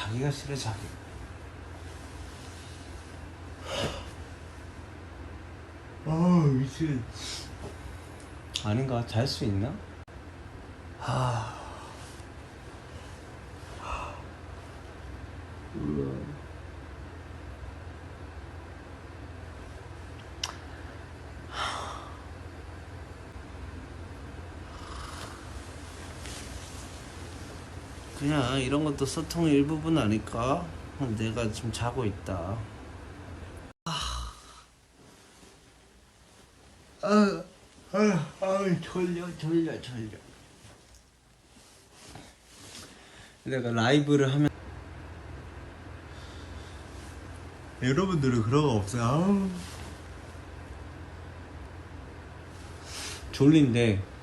자기가 싫어 자기. 미친. 아닌가? 잘 수 있나? 그냥 이런 것도 소통의 일부분 아닐까? 내가 지금 자고 있다. 졸려. 내가 라이브를 하면 여러분들은 그런 거 없어요? 졸린데